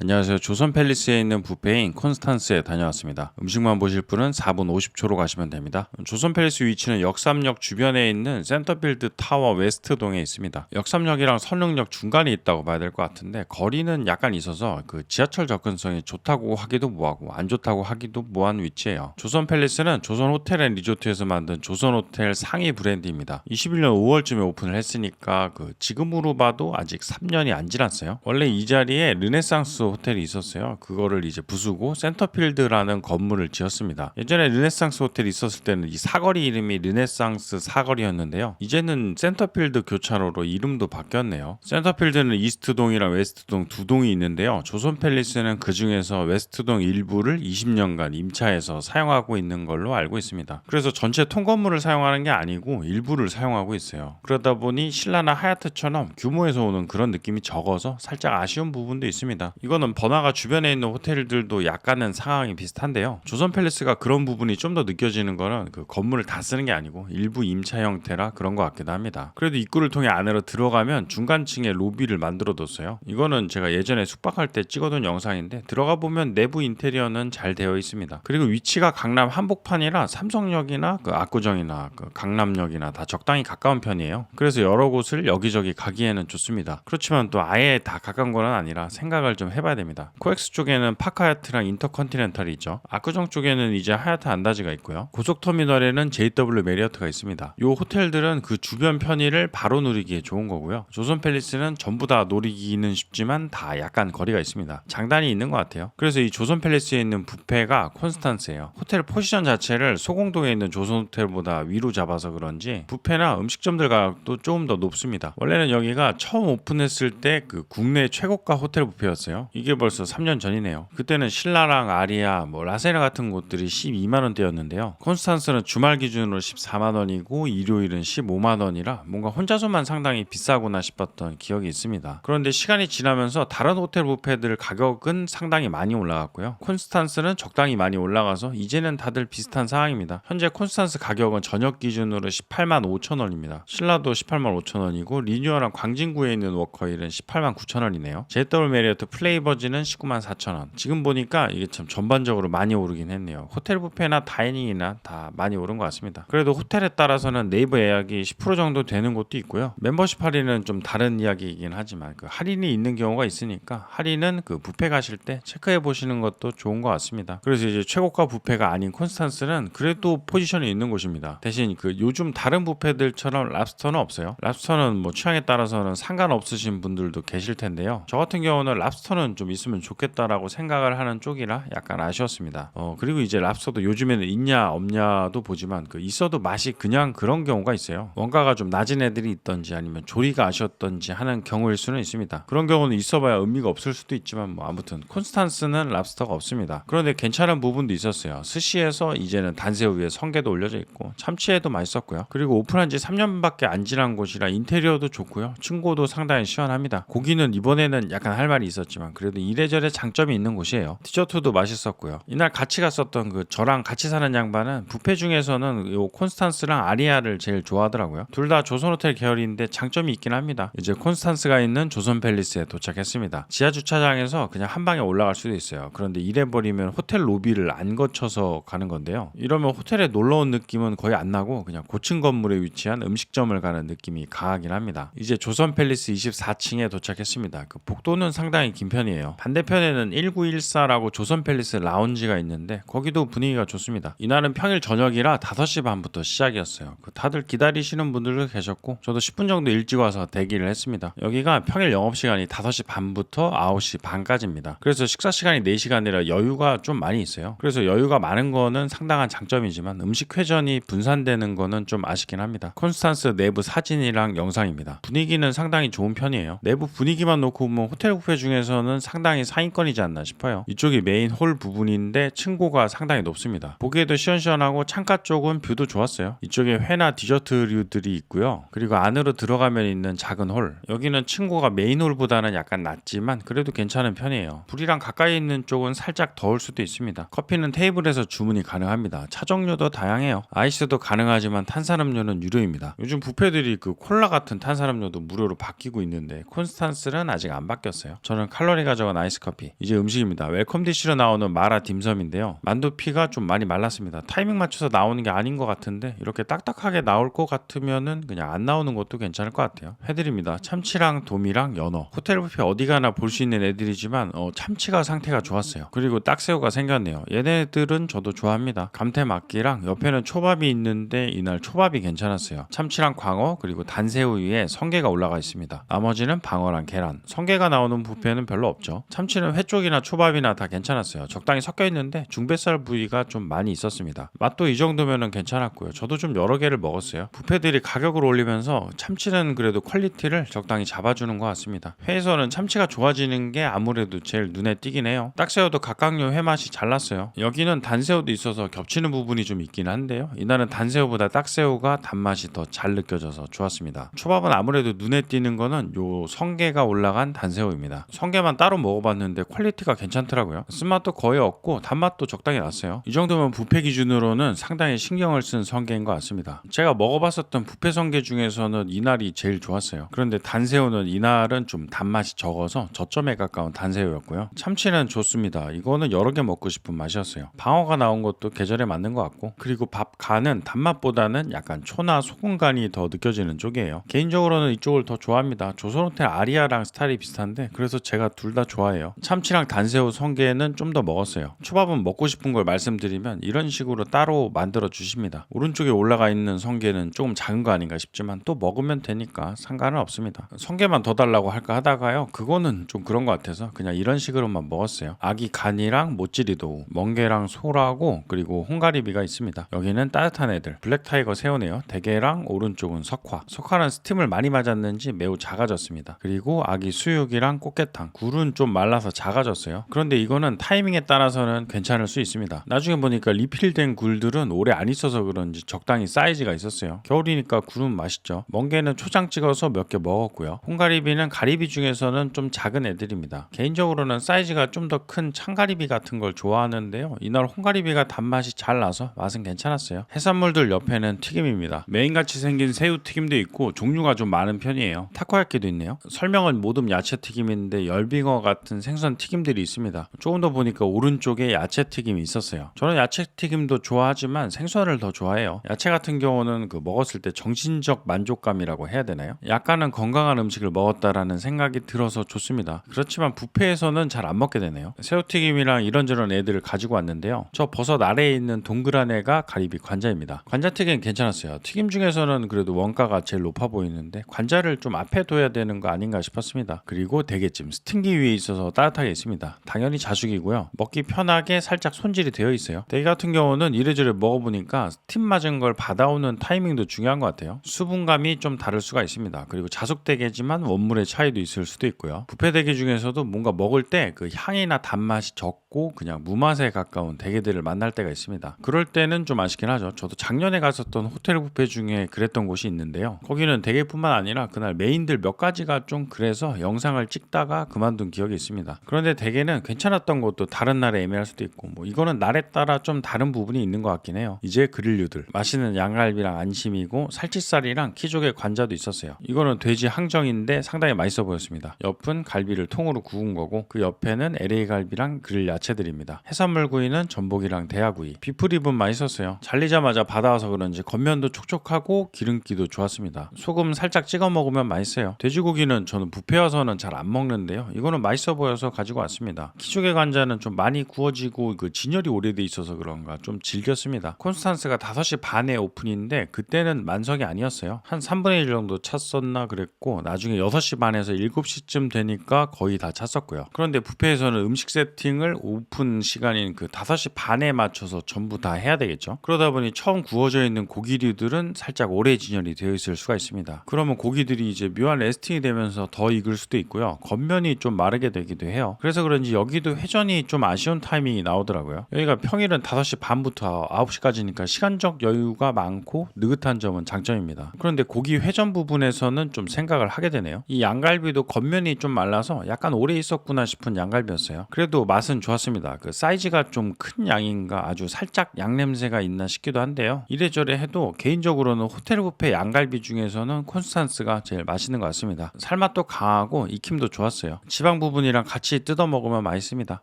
안녕하세요. 조선 팰리스에 있는 뷔페인 콘스탄스에 다녀왔습니다. 음식만 보실 분은 4분 50초로 가시면 됩니다. 조선 팰리스 위치는 역삼역 주변에 있는 센터필드 타워 웨스트동에 있습니다. 역삼역이랑 선릉역 중간에 있다고 봐야 될 것 같은데 거리는 약간 있어서 그 지하철 접근성이 좋다고 하기도 뭐하고 안 좋다고 하기도 뭐한 위치예요. 조선 팰리스는 조선 호텔 앤 리조트에서 만든 조선 호텔 상위 브랜드입니다. 21년 5월쯤에 오픈을 했으니까 지금으로 봐도 아직 3년이 안 지났어요. 원래 이 자리에 르네상스 호텔이 있었어요. 그거를 이제 부수고 센터필드라는 건물을 지었습니다. 예전에 르네상스 호텔이 있었을 때는 이 사거리 이름이 르네상스 사거리였는데요. 이제는 센터필드 교차로로 이름도 바뀌었네요. 센터필드는 이스트동이랑 웨스트동 두 동이 있는데요. 조선 팰리스는 그 중에서 웨스트동 일부를 20년간 임차해서 사용하고 있는 걸로 알고 있습니다. 그래서 전체 통건물을 사용하는 게 아니고 일부를 사용하고 있어요. 그러다 보니 신라나 하얏트처럼 규모에서 오는 그런 느낌이 적어서 살짝 아쉬운 부분도 있습니다. 이거는 번화가 주변에 있는 호텔들도 약간은 상황이 비슷한데요. 조선 팰리스가 그런 부분이 좀 더 느껴지는 거는 그 건물을 다 쓰는 게 아니고 일부 임차 형태라 그런 것 같기도 합니다. 그래도 입구를 통해 안으로 들어가면 중간층에 로비를 만들어 뒀어요. 이거는 제가 예전에 숙박할 때 찍어둔 영상인데 들어가 보면 내부 인테리어는 잘 되어 있습니다. 그리고 위치가 강남 한복판이라 삼성역이나 압구정이나 강남역이나 다 적당히 가까운 편이에요. 그래서 여러 곳을 여기저기 가기에는 좋습니다. 그렇지만 또 아예 다 가까운 건 아니라 생각을 좀 해봐야 됩니다. 코엑스 쪽에는 파크하얏트랑 인터컨티넨탈이 있죠. 압구정 쪽에는 이제 하얏트 안다지가 있고요. 고속터미널에는 JW 메리어트가 있습니다. 이 호텔들은 그 주변 편의를 바로 누리기에 좋은 거고요. 조선 팰리스는 전부 다 노리기는 쉽지만 다 약간 거리가 있습니다. 장단이 있는 것 같아요. 그래서 이 조선 팰리스에 있는 뷔페가 콘스탄스예요. 호텔 포지션 자체를 소공동에 있는 조선 호텔보다 위로 잡아서 그런지 뷔페나 음식점들 가격도 조금 더 높습니다. 원래는 여기가 처음 오픈했을 때 그 국내 최고가 호텔 뷔페였어요. 이게 벌써 3년 전이네요. 그때는 신라랑 아리아, 라세나 같은 곳들이 12만 원대였는데요. 콘스탄스는 주말 기준으로 14만 원이고 일요일은 15만 원이라 뭔가 혼자서만 상당히 비싸구나 싶었던 기억이 있습니다. 그런데 시간이 지나면서 다른 호텔 뷔페들 가격은 상당히 많이 올라갔고요. 콘스탄스는 적당히 많이 올라가서 이제는 다들 비슷한 상황입니다. 현재 콘스탄스 가격은 저녁 기준으로 18만 5천 원입니다. 신라도 18만 5천 원이고 리뉴얼한 광진구에 있는 워커힐은 18만 9천 원이네요. JW 메리어트 플레이버즈는 19만 4천 원. 지금 보니까 이게 참 전반적으로 많이 오르긴 했네요. 호텔 뷔페나 다이닝이나 다 많이 오른 것 같습니다. 그래도 호텔에 따라서는 네이버 예약이 10% 정도 되는 곳도 있고요. 멤버십 할인은 좀 다른 이야기이긴 하지만 할인이 있는 경우가 있으니까 할인은 뷔페 가실 때 체크해 보시는 것도 좋은 것 같습니다. 그래서 이제 최고가 뷔페가 아닌 콘스탄스는 그래도 포지션이 있는 곳입니다. 대신 요즘 다른 뷔페들처럼 랍스터는 없어요. 랍스터는 취향에 따라서는 상관없으신 분들도 계실 텐데요. 저 같은 경우는 랍스터는 좀 있으면 좋겠다라고 생각을 하는 쪽이라 약간 아쉬웠습니다. 그리고 이제 랍스터도 요즘에는 있냐 없냐도 보지만 있어도 맛이 그냥 그런 경우가 있어요. 원가가 좀 낮은 애들이 있던지 아니면 조리가 아쉬웠던지 하는 경우일 수는 있습니다. 그런 경우는 있어봐야 의미가 없을 수도 있지만 아무튼 콘스탄스는 랍스터가 없습니다. 그런데 괜찮은 부분도 있었어요. 스시에서 이제는 단새우 위에 성게도 올려져 있고 참치에도 맛있었고요. 그리고 오픈한 지 3년밖에 안 지난 곳이라 인테리어도 좋고요. 층고도 상당히 시원합니다. 고기는 이번에는 약간 할 말이 있었지만 그래도 이래저래 장점이 있는 곳이에요. 디저트도 맛있었고요. 이날 같이 갔었던 저랑 같이 사는 양반은 뷔페 중에서는 요 콘스탄스랑 아리아를 제일 좋아하더라고요. 둘 다 조선호텔 계열인데 장점이 있긴 합니다. 이제 콘스탄스가 있는 조선 팰리스에 도착했습니다. 지하 주차장에서 그냥 한 방에 올라갈 수도 있어요. 그런데 이래버리면 호텔 로비를 안 거쳐서 가는 건데요. 이러면 호텔에 놀러 온 느낌은 거의 안 나고 그냥 고층 건물에 위치한 음식점을 가는 느낌이 강하긴 합니다. 이제 조선 팰리스 24층에 도착했습니다. 복도는 상당히 긴 편이에요. 반대편에는 1914라고 조선 팰리스 라운지가 있는데 거기도 분위기가 좋습니다. 이날은 평일 저녁이라 5시 반부터 시작이었어요. 다들 기다리시는 분들도 계셨고 저도 10분 정도 일찍 와서 대기를 했습니다. 여기가 평일 영업시간이 5시 반부터 9시 반까지입니다. 그래서 식사 시간이 4시간이라 여유가 좀 많이 있어요. 그래서 여유가 많은 거는 상당한 장점이지만 음식 회전이 분산되는 거는 좀 아쉽긴 합니다. 콘스탄스 내부 사진이랑 영상입니다. 분위기는 상당히 좋은 편이에요. 내부 분위기만 놓고 보면 호텔 뷔페 중에서는 상당히 상위권이지 않나 싶어요. 이쪽이 메인 홀 부분인데 층고가 상당히 높습니다. 보기에도 시원시원하고 창가 쪽은 뷰도 좋았어요. 이쪽에 회나 디저트류들이 있고요. 그리고 안으로 들어가면 있는 작은 홀. 여기는 층고가 메인 홀보다는 약간 낮지만 그래도 괜찮은 편이에요. 불이랑 가까이 있는 쪽은 살짝 더울 수도 있습니다. 커피는 테이블에서 주문이 가능합니다. 차 종류도 다양해요. 아이스도 가능하지만 탄산음료는 유료입니다. 요즘 뷔페들이 콜라 같은 탄산음료도 무료로 바뀌고 있는데 콘스탄스는 아직 안 바뀌었어요. 저는 칼로리가 가져간 아이스커피. 이제 음식입니다. 웰컴 디쉬로 나오는 마라 딤섬인데요. 만두피가 좀 많이 말랐습니다. 타이밍 맞춰서 나오는 게 아닌 것 같은데 이렇게 딱딱하게 나올 것 같으면은 그냥 안 나오는 것도 괜찮을 것 같아요. 해드립니다. 참치랑 도미랑 연어. 호텔 뷔페 어디 가나 볼 수 있는 애들이지만 참치가 상태가 좋았어요. 그리고 딱새우가 생겼네요. 얘네들은 저도 좋아합니다. 감태막기랑 옆에는 초밥이 있는데 이날 초밥이 괜찮았어요. 참치랑 광어 그리고 단새우 위에 성게가 올라가 있습니다. 나머지는 방어랑 계란. 성게가 나오는 뷔페는 별로 없죠. 참치는 회 쪽이나 초밥이나 다 괜찮았어요. 적당히 섞여 있는데 중뱃살 부위가 좀 많이 있었습니다. 맛도 이 정도면은 괜찮았고요. 저도 좀 여러 개를 먹었어요. 뷔페들이 가격을 올리면서 참치는 그래도 퀄리티를 적당히 잡아주는 것 같습니다. 회에서는 참치가 좋아지는 게 아무래도 제일 눈에 띄긴 해요. 딱새우도 각각류 회 맛이 잘 났어요. 여기는 단새우도 있어서 겹치는 부분이 좀 있긴 한데요. 이날은 단새우보다 딱새우가 단맛이 더 잘 느껴져서 좋았습니다. 초밥은 아무래도 눈에 띄는 거는 요 성게가 올라간 단새우입니다. 성게만 따로 먹어봤는데 퀄리티가 괜찮더라고요. 쓴맛도 거의 없고 단맛도 적당히 났어요. 이 정도면 뷔페 기준으로는 상당히 신경을 쓴 성게인 것 같습니다. 제가 먹어봤었던 뷔페 성게 중에서는 이날이 제일 좋았어요. 그런데 단새우는 이날은 좀 단맛이 적어서 저점에 가까운 단새우였고요. 참치는 좋습니다. 이거는 여러 개 먹고 싶은 맛이었어요. 방어가 나온 것도 계절에 맞는 것 같고, 그리고 밥 간은 단맛보다는 약간 초나 소금 간이 더 느껴지는 쪽이에요. 개인적으로는 이쪽을 더 좋아합니다. 조선호텔 아리아랑 스타일이 비슷한데 그래서 제가 둘 다 좋아해요. 참치랑 단새우 성게는 좀 더 먹었어요. 초밥은 먹고 싶은 걸 말씀드리면 이런 식으로 따로 만들어 주십니다. 오른쪽에 올라가 있는 성게는 조금 작은 거 아닌가 싶지만 또 먹으면 되니까 상관은 없습니다. 성게만 더 달라고 할까 하다가요, 그거는 좀 그런 것 같아서 그냥 이런 식으로만 먹었어요. 아기 간이랑 모찌리도우, 멍게랑 소라고 그리고 홍가리비가 있습니다. 여기는 따뜻한 애들, 블랙타이거 새우네요. 대게랑 오른쪽은 석화. 석화는 스팀을 많이 맞았는지 매우 작아졌습니다. 그리고 아기 수육이랑 꽃게탕. 굴은 좀 말라서 작아졌어요. 그런데 이거는 타이밍에 따라서는 괜찮을 수 있습니다. 나중에 보니까 리필된 굴들은 오래 안 있어서 그런지 적당히 사이즈가 있었어요. 겨울이니까 굴은 맛있죠. 멍게는 초장 찍어서 몇 개 먹었고요. 홍가리비는 가리비 중에서는 좀 작은 애들입니다. 개인적으로는 사이즈가 좀 더 큰 참가리비 같은 걸 좋아하는데요. 이날 홍가리비가 단맛이 잘 나서 맛은 괜찮았어요. 해산물들 옆에는 튀김입니다. 메인같이 생긴 새우튀김도 있고 종류가 좀 많은 편이에요. 타코야끼도 있네요. 설명은 모든 야채튀김인데 열빙어 같은 생선 튀김들이 있습니다. 조금 더 보니까 오른쪽에 야채튀김이 있었어요. 저는 야채튀김도 좋아하지만 생선을 더 좋아해요. 야채 같은 경우는 먹었을 때 정신적 만족감이라고 해야 되나요? 약간은 건강한 음식을 먹었다라는 생각이 들어서 좋습니다. 그렇지만 뷔페에서는 잘 안 먹게 되네요. 새우튀김이랑 이런저런 애들을 가지고 왔는데요. 저 버섯 아래에 있는 동그란 애가 가리비 관자입니다. 관자튀김 괜찮았어요. 튀김 중에서는 그래도 원가가 제일 높아 보이는데 관자를 좀 앞에 둬야 되는 거 아닌가 싶었습니다. 그리고 대게찜 스팀기 위에 있어서 따뜻하게 있습니다. 당연히 자숙이고요. 먹기 편하게 살짝 손질이 되어 있어요. 대게 같은 경우는 이래저래 먹어보니까 스팀 맞은 걸 받아오는 타이밍도 중요한 것 같아요. 수분감이 좀 다를 수가 있습니다. 그리고 자숙 대게지만 원물의 차이도 있을 수도 있고요. 뷔페 대게 중에서도 뭔가 먹을 때 그 향이나 단맛이 적고 그냥 무맛에 가까운 대게들을 만날 때가 있습니다. 그럴 때는 좀 아쉽긴 하죠. 저도 작년에 갔었던 호텔 뷔페 중에 그랬던 곳이 있는데요. 거기는 대게뿐만 아니라 그날 메인들 몇 가지가 좀 그래서 영상을 찍다가 그만둔 기억이 있습니다. 그런데 대게는 괜찮았던 것도 다른 날에 애매할 수도 있고 이거는 날에 따라 좀 다른 부분이 있는 것 같긴 해요. 이제 그릴류들, 맛있는 양갈비랑 안심이고 살치살이랑 키조개 관자도 있었어요. 이거는 돼지 항정인데 상당히 맛있어 보였습니다. 옆은 갈비를 통으로 구운 거고 그 옆에는 LA 갈비랑 그릴 야채들입니다. 해산물 구이는 전복이랑 대하구이, 비프립은 맛있었어요. 잘리자마자 받아와서 그런지 겉면도 촉촉하고 기름기도 좋았습니다. 소금 살짝 찍어 먹으면 맛있어요. 돼지고기는 저는 뷔페 와서는 잘 안 먹는데요. 이거는 맛있어 보여서 가지고 왔습니다. 키조개 관자는 좀 많이 구워지고 진열이 오래돼 있어서 그런가 좀 질겼습니다. 콘스탄스가 5시 반에 오픈인데 그때는 만석이 아니었어요. 한 3분의 1 정도 찼었나 그랬고 나중에 6시 반에서 7시쯤 되니까 거의 다 찼었고요. 그런데 뷔페에서는 음식 세팅을 오픈 시간인 그 5시 반에 맞춰서 전부 다 해야 되겠죠. 그러다 보니 처음 구워져 있는 고기류들은 살짝 오래 진열이 되어 있을 수가 있습니다. 그러면 고기들이 이제 묘한 레스팅이 되면서 더 익을 수도 있고요. 겉면이 좀 마르게 되기도 해요. 그래서 그런지 여기도 회전이 좀 아쉬운 타이밍이 나오더라고요. 여기가 평일은 5시 반부터 9시까지니까 시간적 여유가 많고 느긋한 점은 장점입니다. 그런데 고기 회전 부분에서는 좀 생각을 하게 되네요. 이 양갈비도 겉면이 좀 말라서 약간 오래 있었구나 싶은 양갈비였어요. 그래도 맛은 좋았습니다. 그 사이즈가 좀 큰 양인가 아주 살짝 양 냄새가 있나 싶기도 한데요. 이래저래 해도 개인적으로는 호텔 뷔페 양갈비 중에서는 콘스탄스가 제일 맛있는 것 같습니다. 살맛도 강하고 익힘도 좋았어요. 지방 내장 부분이랑 같이 뜯어 먹으면 맛있습니다.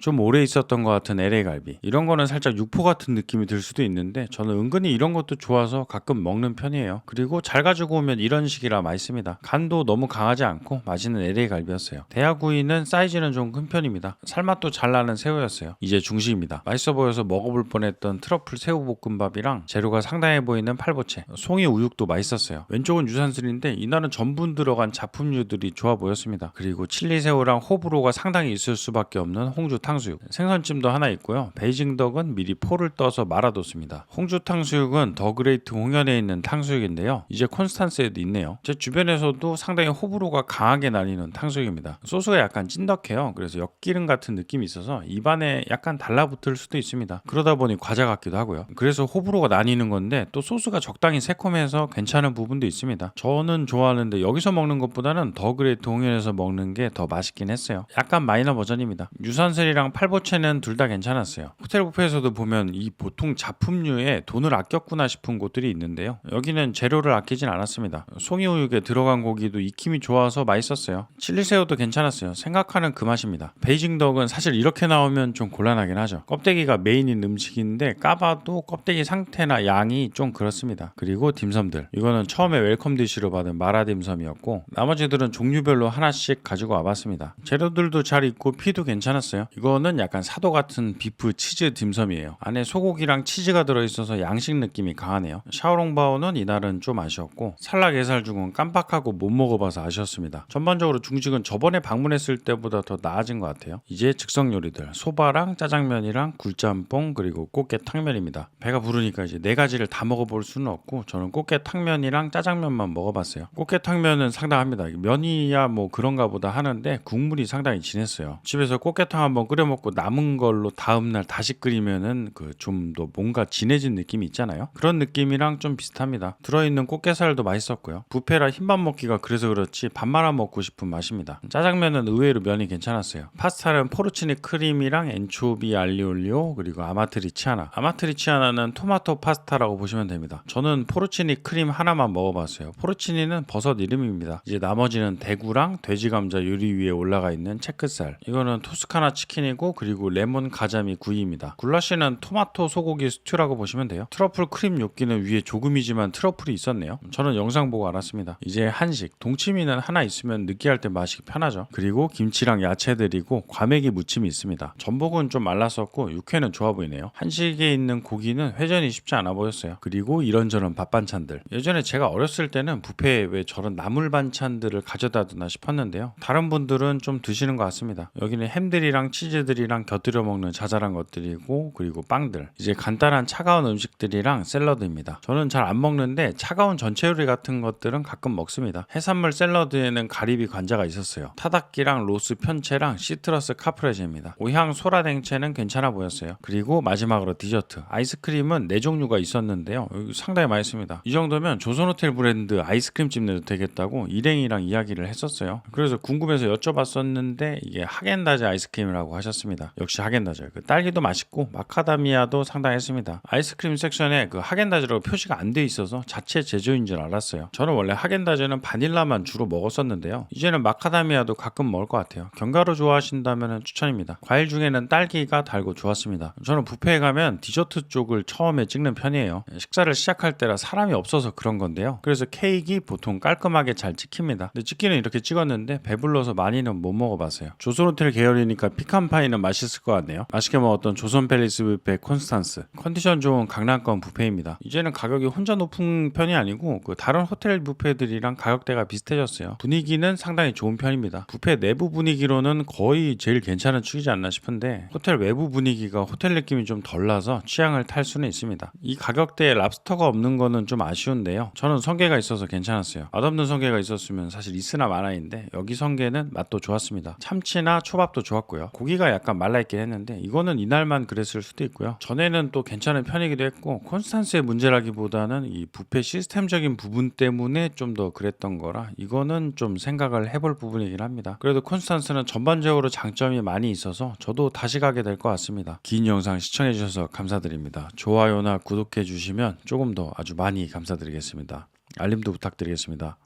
좀 오래 있었던 것 같은 LA 갈비, 이런 거는 살짝 육포 같은 느낌이 들 수도 있는데 저는 은근히 이런 것도 좋아서 가끔 먹는 편이에요. 그리고 잘 가지고 오면 이런 식이라 맛있습니다. 간도 너무 강하지 않고 맛있는 LA 갈비였어요. 대하구이는 사이즈는 좀 큰 편입니다. 살맛도 잘 나는 새우였어요. 이제 중식입니다. 맛있어 보여서 먹어볼 뻔했던 트러플 새우볶음밥이랑 재료가 상당해 보이는 팔보채, 송이 우육도 맛있었어요. 왼쪽은 유산슬인데 이날은 전분 들어간 잡품류들이 좋아 보였습니다. 그리고 칠리새우랑 호불호가 상당히 있을 수밖에 없는 홍주 탕수육, 생선찜도 하나 있고요. 베이징 덕은 미리 포를 떠서 말아뒀습니다. 홍주 탕수육은 더 그레이트 홍현에 있는 탕수육인데요. 이제 콘스탄스에도 있네요. 제 주변에서도 상당히 호불호가 강하게 나뉘는 탕수육입니다. 소스가 약간 찐덕해요. 그래서 엿기름 같은 느낌이 있어서 입안에 약간 달라붙을 수도 있습니다. 그러다 보니 과자 같기도 하고요. 그래서 호불호가 나뉘는 건데 또 소스가 적당히 새콤해서 괜찮은 부분도 있습니다. 저는 좋아하는데 여기서 먹는 것보다는 더 그레이트 홍현에서 먹는 게 더 맛있긴 했어요. 약간 마이너 버전입니다. 유산슬이랑 팔보채는 둘 다 괜찮았어요. 호텔 뷔페에서도 보면 이 보통 잡품류에 돈을 아꼈구나 싶은 곳들이 있는데요. 여기는 재료를 아끼진 않았습니다. 송이우육에 들어간 고기도 익힘이 좋아서 맛있었어요. 칠리새우도 괜찮았어요. 생각하는 그 맛입니다. 베이징 덕은 사실 이렇게 나오면 좀 곤란하긴 하죠. 껍데기가 메인인 음식인데 까봐도 껍데기 상태나 양이 좀 그렇습니다. 그리고 딤섬들, 이거는 처음에 웰컴 디시로 받은 마라 딤섬이었고 나머지들은 종류별로 하나씩 가지고 와봤습니다. 재료들도 잘 있고 피도 괜찮았어요. 이거는 약간 사도 같은 비프 치즈 딤섬이에요. 안에 소고기랑 치즈가 들어있어서 양식 느낌이 강하네요. 샤오롱바오는 이날은 좀 아쉬웠고 살라게살중은 깜빡하고 못 먹어봐서 아쉬웠습니다. 전반적으로 중식은 저번에 방문했을 때보다 더 나아진 것 같아요. 이제 즉석 요리들, 소바랑 짜장면이랑 굴짬뽕 그리고 꽃게탕면입니다. 배가 부르니까 이제 네 가지를 다 먹어볼 수는 없고 저는 꽃게탕면이랑 짜장면만 먹어봤어요. 꽃게탕면은 상당합니다. 면이야 뭐 그런가 보다 하는데 국물이 상당히 진했어요. 집에서 꽃게탕 한번 끓여 먹고 남은 걸로 다음날 다시 끓이면은 그 좀 더 뭔가 진해진 느낌이 있잖아요. 그런 느낌이랑 좀 비슷합니다. 들어있는 꽃게살도 맛있었고요. 뷔페라 흰밥 먹기가 그래서 그렇지 밥 말아 먹고 싶은 맛입니다. 짜장면은 의외로 면이 괜찮았어요. 파스타는 포르치니 크림이랑 엔초비 알리올리오 그리고 아마트리치아나. 아마트리치아나는 토마토 파스타라고 보시면 됩니다. 저는 포르치니 크림 하나만 먹어봤어요. 포르치니는 버섯 이름입니다. 이제 나머지는 대구랑 돼지 감자 요리 위에 올라가 있는 체크살. 이거는 토스카나 치킨이고 그리고 레몬 가자미 구이입니다. 굴라시는 토마토 소고기 스튜라고 보시면 돼요. 트러플 크림 뇨끼는 위에 조금이지만 트러플이 있었네요. 저는 영상 보고 알았습니다. 이제 한식, 동치미는 하나 있으면 느끼할 때 마시기 편하죠. 그리고 김치랑 야채들이고 과메기 무침이 있습니다. 전복은 좀 말랐었고 육회는 좋아 보이네요. 한식에 있는 고기는 회전이 쉽지 않아 보였어요. 그리고 이런저런 밥 반찬들. 예전에 제가 어렸을 때는 뷔페에 왜 저런 나물 반찬들을 가져다 두나 싶었는데요. 다른 분들은 좀 드시는 것 같습니다. 여기는 햄들이랑 치즈들이랑 곁들여 먹는 자잘한 것들이고 그리고 빵들. 이제 간단한 차가운 음식들이랑 샐러드입니다. 저는 잘 안 먹는데 차가운 전체 요리 같은 것들은 가끔 먹습니다. 해산물 샐러드에는 가리비 관자가 있었어요. 타닥기랑 로스 편채랑 시트러스 카프레제입니다. 오향 소라댕채는 괜찮아 보였어요. 그리고 마지막으로 디저트. 아이스크림은 4종류가 있었는데요. 상당히 맛있습니다. 이 정도면 조선호텔 브랜드 아이스크림집 내도 되겠다고 일행이랑 이야기를 했었어요. 그래서 궁금해서 여쭤봤었는데 이게 하겐다즈 아이스크림이라고 하셨습니다. 역시 하겐다즈. 그 딸기도 맛있고 마카다미아도 상당했습니다. 아이스크림 섹션에 그 하겐다즈라고 표시가 안 돼 있어서 자체 제조인 줄 알았어요. 저는 원래 하겐다즈는 바닐라만 주로 먹었었는데요. 이제는 마카다미아도 가끔 먹을 것 같아요. 견과류 좋아하신다면 추천입니다. 과일 중에는 딸기가 달고 좋았습니다. 저는 뷔페에 가면 디저트 쪽을 처음에 찍는 편이에요. 식사를 시작할 때라 사람이 없어서 그런 건데요. 그래서 케이크 보통 깔끔하게 잘 찍힙니다. 근데 찍기는 이렇게 찍었는데 배불러서 많이는 못 먹어봤어요. 조선호텔 계열이니까 피칸파이는 맛있을 것 같네요. 맛있게 먹었던 조선 팰리스 뷔페 콘스탄스. 컨디션 좋은 강남권 뷔페입니다. 이제는 가격이 혼자 높은 편이 아니고 그 다른 호텔 뷔페들이랑 가격대가 비슷해졌어요. 분위기는 상당히 좋은 편입니다. 뷔페 내부 분위기로는 거의 제일 괜찮은 축이지 않나 싶은데 호텔 외부 분위기가 호텔 느낌이 좀 덜 나서 취향을 탈 수는 있습니다. 이 가격대에 랍스터가 없는 거는 좀 아쉬운데요. 저는 성게가 있어서 괜찮았어요. 맛없는 성게가 있었으면 사실 있으나 마나인데 여기 성게는 맛도 좋았습니다. 참치나 초밥도 좋았고요. 고기가 약간 말라있긴 했는데 이거는 이날만 그랬을 수도 있고요. 전에는 또 괜찮은 편이기도 했고 콘스탄스의 문제라기보다는 이 뷔페 시스템적인 부분 때문에 좀 더 그랬던 거라 이거는 좀 생각을 해볼 부분이긴 합니다. 그래도 콘스탄스는 전반적으로 장점이 많이 있어서 저도 다시 가게 될 것 같습니다. 긴 영상 시청해주셔서 감사드립니다. 좋아요나 구독해주시면 조금 더 아주 많이 감사드리겠습니다. 알림도 부탁드리겠습니다.